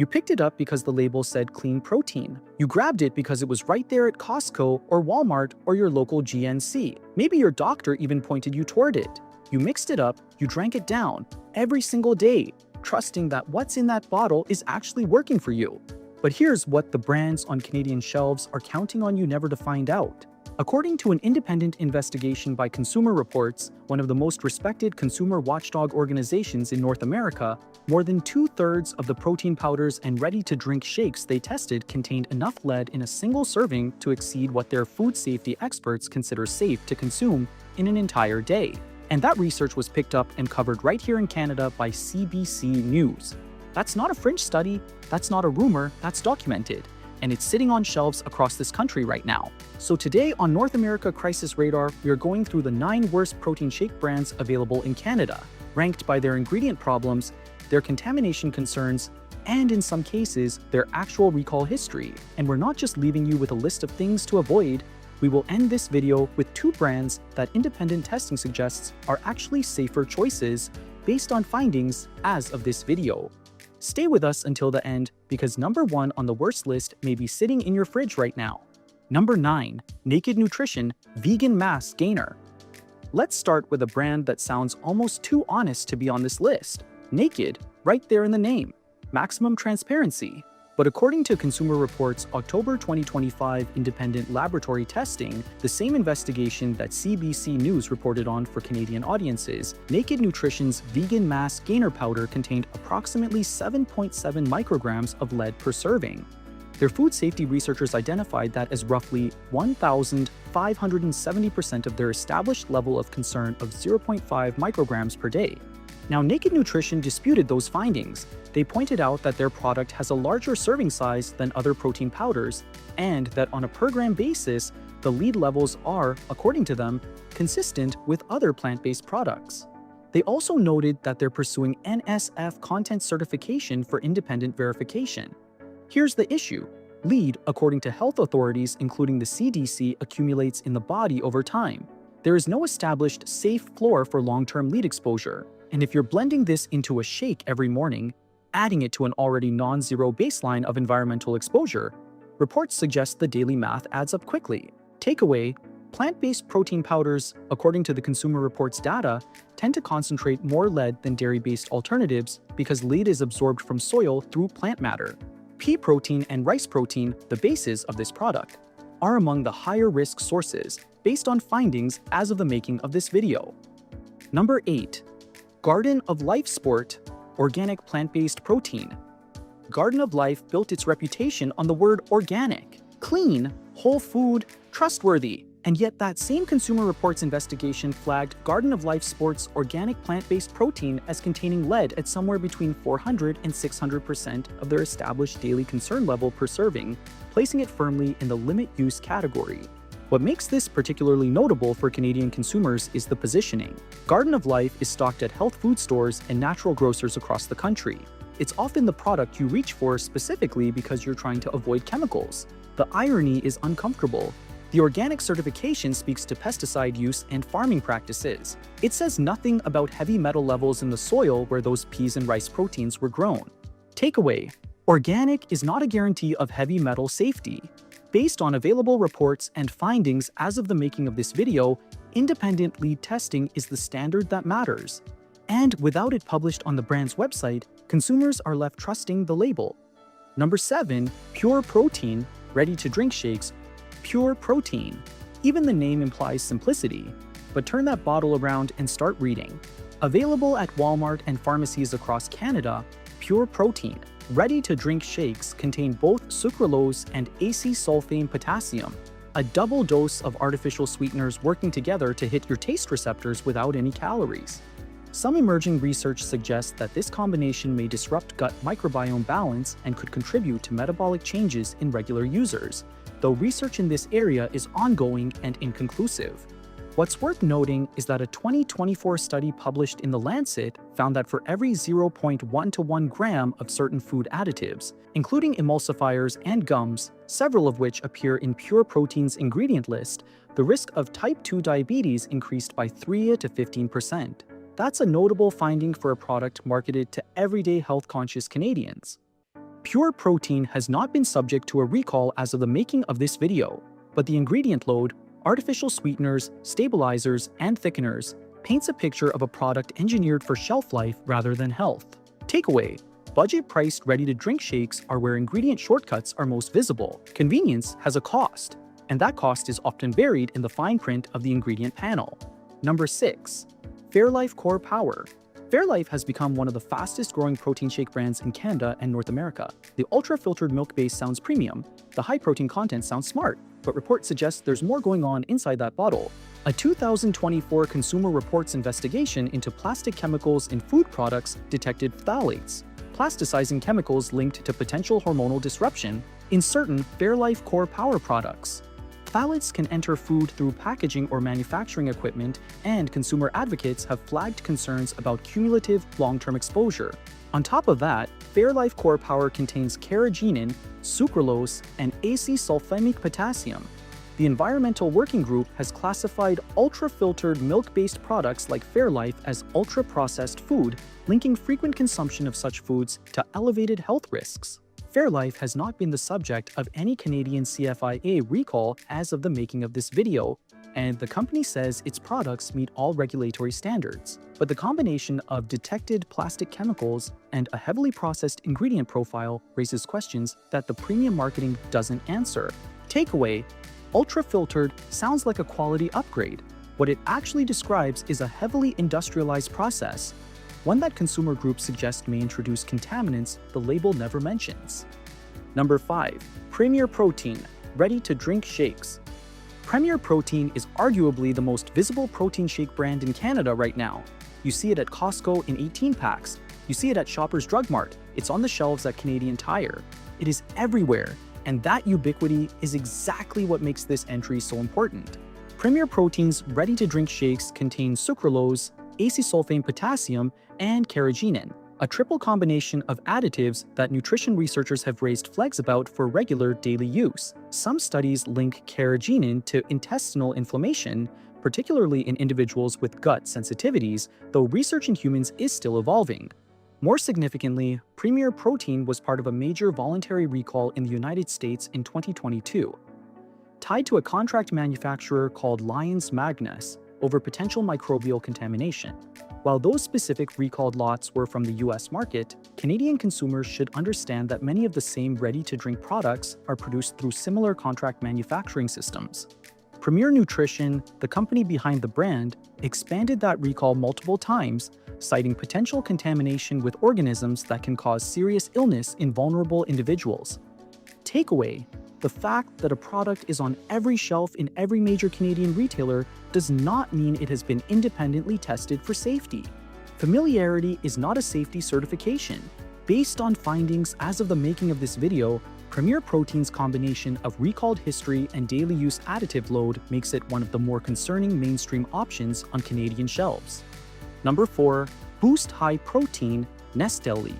You picked it up because the label said clean protein. You grabbed it because it was right there at Costco or Walmart or your local GNC. Maybe your doctor even pointed you toward it. You mixed it up, you drank it down, every single day, trusting that what's in that bottle is actually working for you. But here's what the brands on Canadian shelves are counting on you never to find out. According to an independent investigation by Consumer Reports, one of the most respected consumer watchdog organizations in North America, more than 2/3 of the protein powders and ready-to-drink shakes they tested contained enough lead in a single serving to exceed what their food safety experts consider safe to consume in an entire day. And that research was picked up and covered right here in Canada by CBC News. That's not a fringe study, that's not a rumor, that's documented. And it's sitting on shelves across this country right now. So today on North America Crisis Radar, we are going through the 9 worst protein shake brands available in Canada, ranked by their ingredient problems, their contamination concerns, and in some cases, their actual recall history. And we're not just leaving you with a list of things to avoid, we will end this video with 2 brands that independent testing suggests are actually safer choices based on findings as of this video. Stay with us until the end because number 1 on the worst list may be sitting in your fridge right now. Number 9, Naked Nutrition Vegan Mass Gainer. Let's start with a brand that sounds almost too honest to be on this list. Naked, right there in the name. Maximum transparency. But according to Consumer Reports' October 2025 independent laboratory testing, the same investigation that CBC News reported on for Canadian audiences, Naked Nutrition's Vegan Mass Gainer powder contained approximately 7.7 micrograms of lead per serving. Their food safety researchers identified that as roughly 1,570% of their established level of concern of 0.5 micrograms per day. Now, Naked Nutrition disputed those findings. They pointed out that their product has a larger serving size than other protein powders, and that on a per-gram basis, the lead levels are, according to them, consistent with other plant-based products. They also noted that they're pursuing NSF content certification for independent verification. Here's the issue. Lead, according to health authorities including the CDC, accumulates in the body over time. There is no established safe floor for long-term lead exposure. And if you're blending this into a shake every morning, adding it to an already non-zero baseline of environmental exposure, reports suggest the daily math adds up quickly. Takeaway, plant-based protein powders, according to the Consumer Reports data, tend to concentrate more lead than dairy-based alternatives because lead is absorbed from soil through plant matter. Pea protein and rice protein, the bases of this product, are among the higher risk sources based on findings as of the making of this video. Number 8. Garden of Life Sport Organic Plant-Based Protein. Garden of Life built its reputation on the word organic, clean, whole food, trustworthy. And yet that same Consumer Reports investigation flagged Garden of Life Sport's organic plant-based protein as containing lead at somewhere between 400 and 600% of their established daily concern level per serving, placing it firmly in the limit use category. What makes this particularly notable for Canadian consumers is the positioning. Garden of Life is stocked at health food stores and natural grocers across the country. It's often the product you reach for specifically because you're trying to avoid chemicals. The irony is uncomfortable. The organic certification speaks to pesticide use and farming practices. It says nothing about heavy metal levels in the soil where those peas and rice proteins were grown. Takeaway: organic is not a guarantee of heavy metal safety. Based on available reports and findings as of the making of this video, independent lead testing is the standard that matters. And without it published on the brand's website, consumers are left trusting the label. Number 7. Pure Protein Ready-to-Drink Shakes. Pure Protein. Even the name implies simplicity. But turn that bottle around and start reading. Available at Walmart and pharmacies across Canada, Pure Protein ready-to-drink shakes contain both sucralose and acsulfame potassium, a double dose of artificial sweeteners working together to hit your taste receptors without any calories. Some emerging research suggests that this combination may disrupt gut microbiome balance and could contribute to metabolic changes in regular users, though research in this area is ongoing and inconclusive. What's worth noting is that a 2024 study published in The Lancet found that for every 0.1 to 1 gram of certain food additives, including emulsifiers and gums, several of which appear in Pure Protein's ingredient list, the risk of type 2 diabetes increased by 3 to 15%. That's a notable finding for a product marketed to everyday health-conscious Canadians. Pure protein has not been subject to a recall as of the making of this video, but the ingredient load, artificial sweeteners, stabilizers, and thickeners paints a picture of a product engineered for shelf life rather than health. Takeaway: budget-priced ready-to-drink shakes are where ingredient shortcuts are most visible. Convenience has a cost, and that cost is often buried in the fine print of the ingredient panel. Number 6. Fairlife Core Power. Fairlife has become one of the fastest-growing protein shake brands in Canada and North America. The ultra-filtered milk base sounds premium, the high-protein content sounds smart, but reports suggest there's more going on inside that bottle. A 2024 Consumer Reports investigation into plastic chemicals in food products detected phthalates, plasticizing chemicals linked to potential hormonal disruption in certain Fairlife Core Power products. Phthalates can enter food through packaging or manufacturing equipment, and consumer advocates have flagged concerns about cumulative long-term exposure. On top of that, Fairlife Core Power contains carrageenan, sucralose, and acylsulfamic potassium. The Environmental Working Group has classified ultra-filtered milk-based products like Fairlife as ultra-processed food, linking frequent consumption of such foods to elevated health risks. Fairlife has not been the subject of any Canadian CFIA recall as of the making of this video, and the company says its products meet all regulatory standards. But the combination of detected plastic chemicals and a heavily processed ingredient profile raises questions that the premium marketing doesn't answer. Takeaway: ultra-filtered sounds like a quality upgrade. What it actually describes is a heavily industrialized process, one that consumer groups suggest may introduce contaminants the label never mentions. Number 5. Premier Protein, ready-to-drink shakes. Premier Protein is arguably the most visible protein shake brand in Canada right now. You see it at Costco in 18 packs. You see it at Shoppers Drug Mart. It's on the shelves at Canadian Tire. It is everywhere, and that ubiquity is exactly what makes this entry so important. Premier Protein's ready-to-drink shakes contain sucralose, acylsulfame potassium, and carrageenan, a triple combination of additives that nutrition researchers have raised flags about for regular daily use. Some studies link carrageenan to intestinal inflammation, particularly in individuals with gut sensitivities, though research in humans is still evolving. More significantly, Premier Protein was part of a major voluntary recall in the United States in 2022, tied to a contract manufacturer called Lyons Magnus over potential microbial contamination. While those specific recalled lots were from the US market, Canadian consumers should understand that many of the same ready-to-drink products are produced through similar contract manufacturing systems. Premier Nutrition, the company behind the brand, expanded that recall multiple times, citing potential contamination with organisms that can cause serious illness in vulnerable individuals. Takeaway: the fact that a product is on every shelf in every major Canadian retailer does not mean it has been independently tested for safety. Familiarity is not a safety certification. Based on findings as of the making of this video, Premier Protein's combination of recalled history and daily use additive load makes it one of the more concerning mainstream options on Canadian shelves. Number 4. Boost High Protein, Nestle.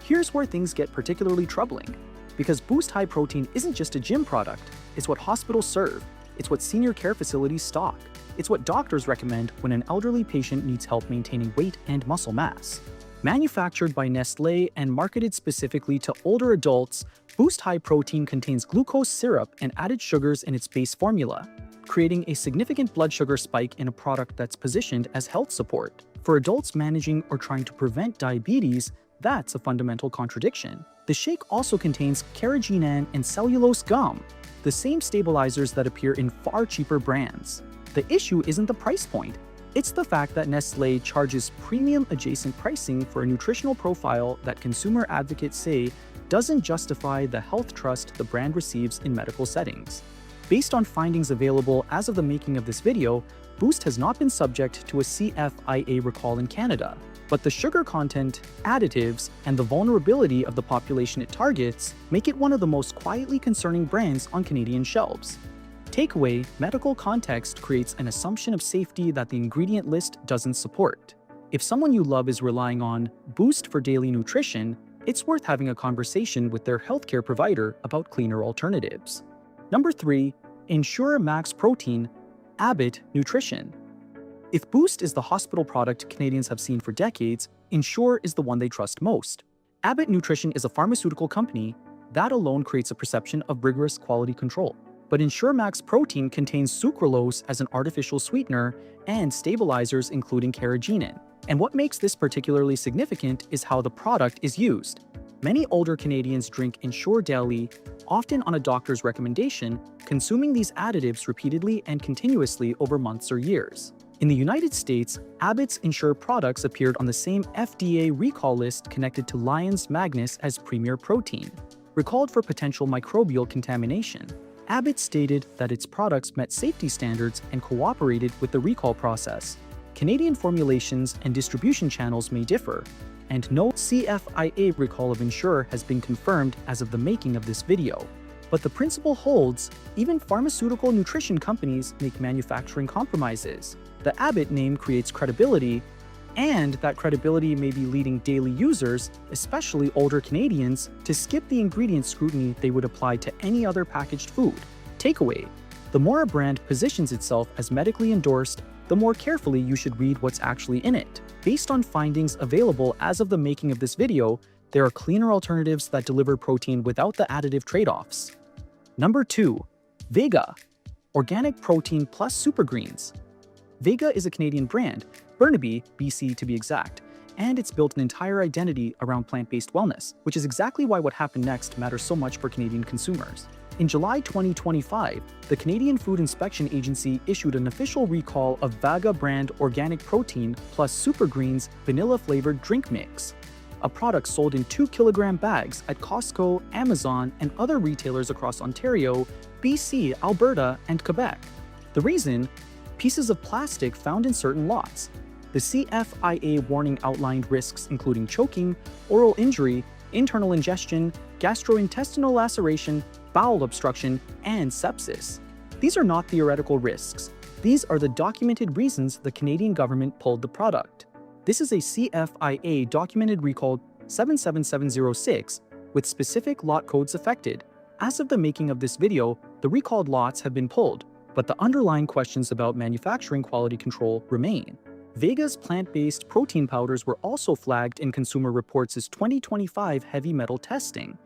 Here's where things get particularly troubling. Because Boost High Protein isn't just a gym product, it's what hospitals serve, it's what senior care facilities stock, it's what doctors recommend when an elderly patient needs help maintaining weight and muscle mass. Manufactured by Nestlé and marketed specifically to older adults, Boost High Protein contains glucose syrup and added sugars in its base formula, creating a significant blood sugar spike in a product that's positioned as health support. For adults managing or trying to prevent diabetes, that's a fundamental contradiction. The shake also contains carrageenan and cellulose gum, the same stabilizers that appear in far cheaper brands. The issue isn't the price point, it's the fact that Nestlé charges premium adjacent pricing for a nutritional profile that consumer advocates say doesn't justify the health trust the brand receives in medical settings. Based on findings available as of the making of this video, Boost has not been subject to a CFIA recall in Canada, but the sugar content, additives, and the vulnerability of the population it targets make it one of the most quietly concerning brands on Canadian shelves. Takeaway: medical context creates an assumption of safety that the ingredient list doesn't support. If someone you love is relying on Boost for daily nutrition, it's worth having a conversation with their healthcare provider about cleaner alternatives. Number 3. Ensure Max Protein, Abbott Nutrition. If Boost is the hospital product Canadians have seen for decades, Ensure is the one they trust most. Abbott Nutrition is a pharmaceutical company. That alone creates a perception of rigorous quality control. But Ensure Max protein contains sucralose as an artificial sweetener and stabilizers including carrageenan. And what makes this particularly significant is how the product is used. Many older Canadians drink Ensure daily, often on a doctor's recommendation, consuming these additives repeatedly and continuously over months or years. In the United States, Abbott's Ensure products appeared on the same FDA recall list connected to Lion's Magnus as Premier Protein, recalled for potential microbial contamination. Abbott stated that its products met safety standards and cooperated with the recall process. Canadian formulations and distribution channels may differ, and no CFIA recall of Ensure has been confirmed as of the making of this video. But the principle holds. Even pharmaceutical nutrition companies make manufacturing compromises. The Abbott name creates credibility, and that credibility may be leading daily users, especially older Canadians, to skip the ingredient scrutiny they would apply to any other packaged food. Takeaway: the more a brand positions itself as medically endorsed, the more carefully you should read what's actually in it. Based on findings available as of the making of this video, there are cleaner alternatives that deliver protein without the additive trade-offs. Number 2. Vega. Organic protein plus super greens. Vega is a Canadian brand, Burnaby, BC to be exact, and it's built an entire identity around plant-based wellness, which is exactly why what happened next matters so much for Canadian consumers. In July 2025, the Canadian Food Inspection Agency issued an official recall of Vega brand organic protein plus super greens vanilla-flavored drink mix, a product sold in 2-kilogram bags at Costco, Amazon, and other retailers across Ontario, BC, Alberta, and Quebec. The reason? Pieces of plastic found in certain lots. The CFIA warning outlined risks including choking, oral injury, internal ingestion, gastrointestinal laceration, bowel obstruction, and sepsis. These are not theoretical risks. These are the documented reasons the Canadian government pulled the product. This is a CFIA documented recall 77706 with specific lot codes affected. As of the making of this video, the recalled lots have been pulled, but the underlying questions about manufacturing quality control remain. Vega's plant-based protein powders were also flagged in Consumer Reports' 2025 heavy metal testing.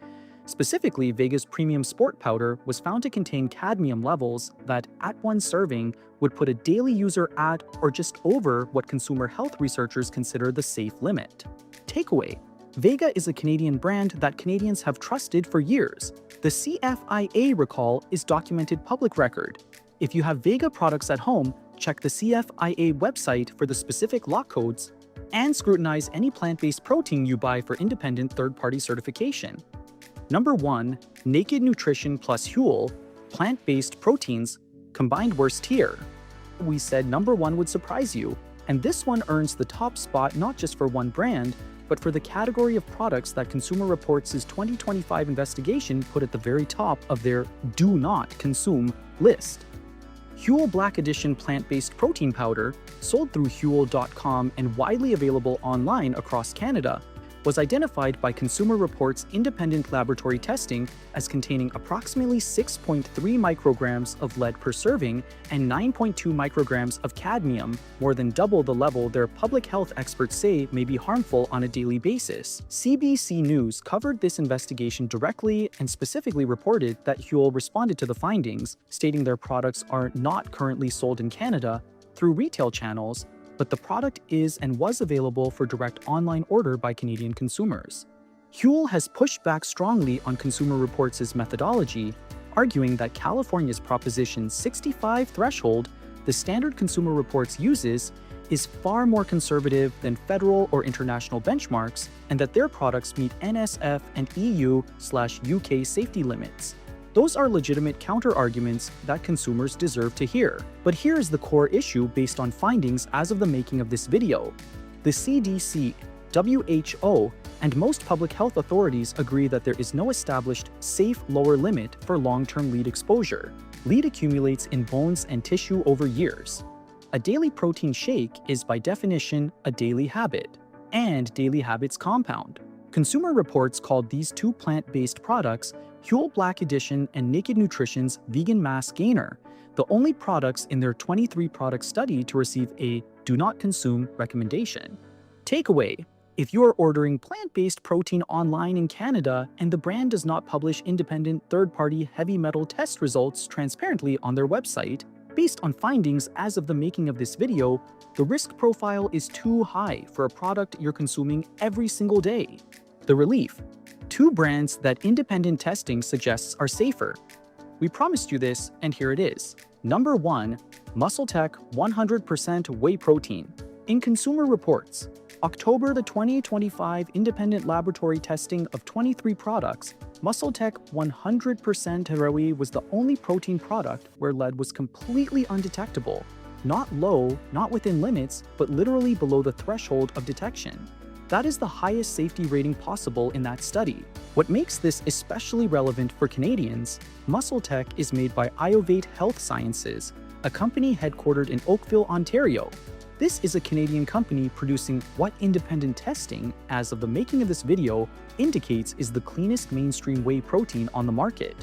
Specifically, Vega's premium sport powder was found to contain cadmium levels that, at one serving, would put a daily user at or just over what consumer health researchers consider the safe limit. Takeaway: Vega is a Canadian brand that Canadians have trusted for years. The CFIA recall is documented public record. If you have Vega products at home, check the CFIA website for the specific lot codes and scrutinize any plant-based protein you buy for independent third-party certification. Number 1. Naked Nutrition plus Huel, plant-based proteins, combined worst tier. We said number 1 would surprise you, and this one earns the top spot not just for one brand, but for the category of products that Consumer Reports' 2025 investigation put at the very top of their do not consume list. Huel Black Edition plant-based protein powder, sold through Huel.com and widely available online across Canada, was identified by Consumer Reports' independent laboratory testing as containing approximately 6.3 micrograms of lead per serving and 9.2 micrograms of cadmium, more than double the level their public health experts say may be harmful on a daily basis. CBC News covered this investigation directly and specifically reported that Huel responded to the findings, stating their products are not currently sold in Canada through retail channels, but the product is and was available for direct online order by Canadian consumers. Huel has pushed back strongly on Consumer Reports' methodology, arguing that California's Proposition 65 threshold, the standard Consumer Reports uses, is far more conservative than federal or international benchmarks, and that their products meet NSF and EU/UK safety limits. Those are legitimate counter-arguments that consumers deserve to hear. But here is the core issue based on findings as of the making of this video. The CDC, WHO, and most public health authorities agree that there is no established, safe lower limit for long-term lead exposure. Lead accumulates in bones and tissue over years. A daily protein shake is by definition a daily habit, and daily habits compound. Consumer Reports called these two plant-based products Huel Black Edition and Naked Nutrition's Vegan Mass Gainer, the only products in their 23-product study to receive a do not consume recommendation. Takeaway: If you're ordering plant-based protein online in Canada and the brand does not publish independent third-party heavy metal test results transparently on their website, based on findings as of the making of this video, the risk profile is too high for a product you're consuming every single day. The relief: 2 brands that independent testing suggests are safer. We promised you this, and here it is. Number 1. MuscleTech 100% Whey Protein. In Consumer Reports, October 2025 independent laboratory testing of 23 products, MuscleTech 100% Whey was the only protein product where lead was completely undetectable. Not low, not within limits, but literally below the threshold of detection. That is the highest safety rating possible in that study. What makes this especially relevant for Canadians, MuscleTech is made by Iovate Health Sciences, a company headquartered in Oakville, Ontario. This is a Canadian company producing what independent testing, as of the making of this video, indicates is the cleanest mainstream whey protein on the market.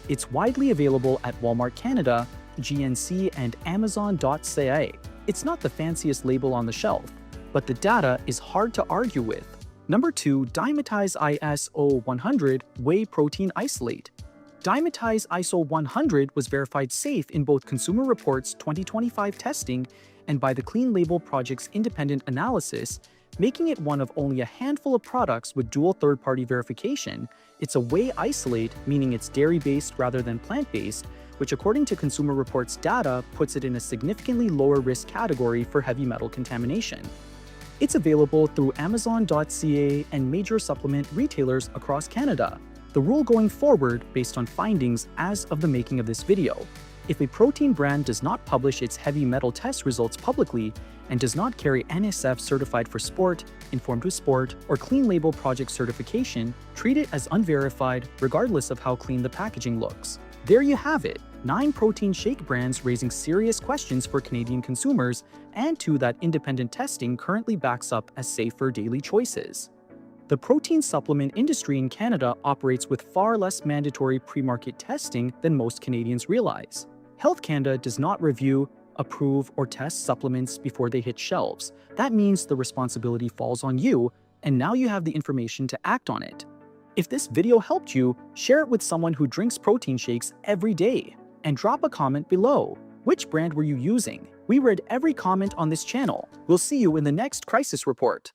It's widely available at Walmart Canada, GNC, and Amazon.ca. It's not the fanciest label on the shelf, but the data is hard to argue with. Number 2. Dimetize ISO 100 Whey Protein Isolate. Dimetize ISO 100 was verified safe in both Consumer Reports 2025 testing and by the Clean Label Project's independent analysis, making it one of only a handful of products with dual third-party verification. It's a whey isolate, meaning it's dairy-based rather than plant-based, which according to Consumer Reports data puts it in a significantly lower risk category for heavy metal contamination. It's available through Amazon.ca and major supplement retailers across Canada. The rule going forward based on findings as of the making of this video: if a protein brand does not publish its heavy metal test results publicly and does not carry NSF Certified for Sport, Informed with Sport, or Clean Label Project certification, treat it as unverified regardless of how clean the packaging looks. There you have it, 9 protein shake brands raising serious questions for Canadian consumers, and 2 that independent testing currently backs up as safer daily choices. The protein supplement industry in Canada operates with far less mandatory pre-market testing than most Canadians realize. Health Canada does not review, approve, or test supplements before they hit shelves. That means the responsibility falls on you, and now you have the information to act on it. If this video helped you, share it with someone who drinks protein shakes every day, and drop a comment below. Which brand were you using? We read every comment on this channel. We'll see you in the next crisis report.